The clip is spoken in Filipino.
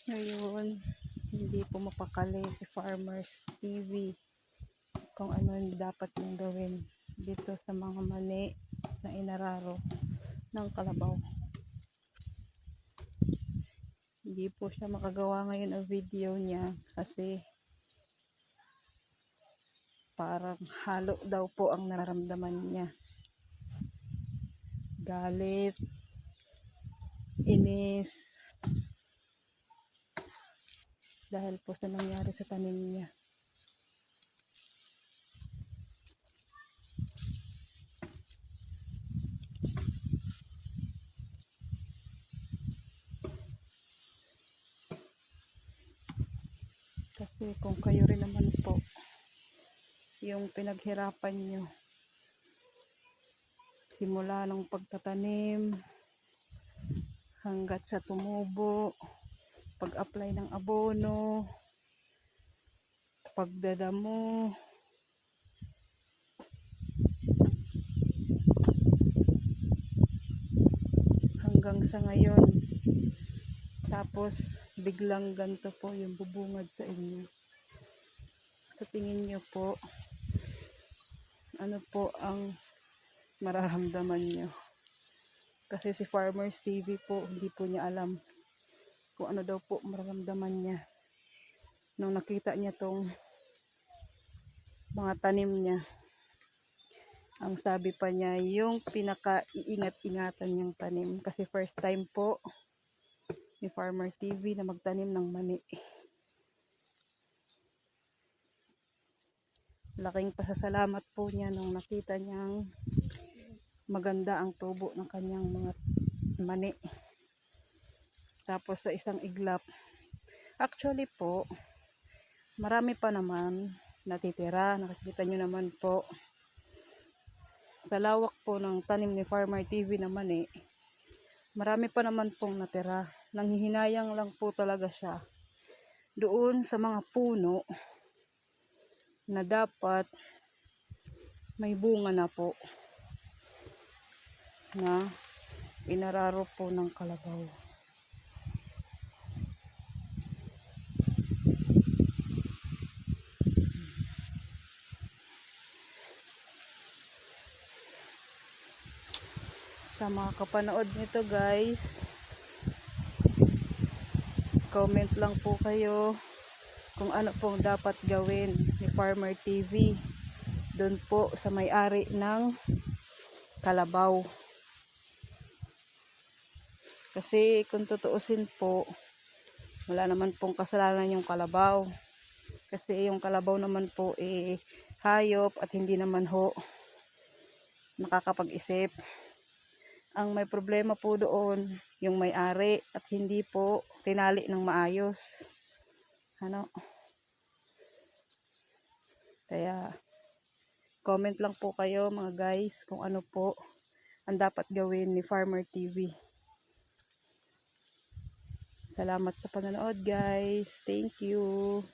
Ngayon, hindi po mapakali si Farmers TV kung ano yung dapat niyang gawin dito sa mga mani na inararo ng kalabaw. Hindi po siya makagawa ngayon ang video niya kasi parang halo daw po ang nararamdaman niya. Galit, inis, dahil po sa nangyari sa tanim niya. Kasi kung kayo rin naman po, yung pinaghirapan nyo, simula ng pagtatanim, hanggat sa tumubo, pag-apply ng abono, pagdadamo, hanggang sa ngayon. Tapos, biglang ganito po yung bubungad sa inyo. Sa tingin nyo po, ano po ang mararamdaman nyo? Kasi si Farmers TV po, hindi po niya alam kung ano daw po mararamdaman niya nung nakita niya tong mga tanim niya. Ang sabi pa niya, yung pinaka-iingat-ingatan niyang tanim. Kasi first time po ni Farmer TV na magtanim ng mani. Laking pasasalamat po niya nung nakita niyang maganda ang tubo ng kanyang mga mani. Tapos sa isang iglap, actually po, marami pa naman natitira. Nakikita nyo naman po, sa lawak po ng tanim ni Farmer TV na mani, marami pa naman pong natira. Nanghihinayang lang po talaga siya doon sa mga puno na dapat may bunga na po na inararo po ng kalabaw. Sa mga kapanood nito guys, comment lang po kayo kung ano pong dapat gawin ni Farmer TV doon po sa may-ari ng kalabaw. Kasi kung tutuusin po, wala naman pong kasalanan yung kalabaw. Kasi yung kalabaw naman po hayop at hindi naman ho nakakapag-isip. Ang may problema po doon, yung may-ari at hindi po tinali ng maayos. Ano? Kaya, comment lang po kayo mga guys kung ano po ang dapat gawin ni Farmer TV. Salamat sa panonood guys. Thank you.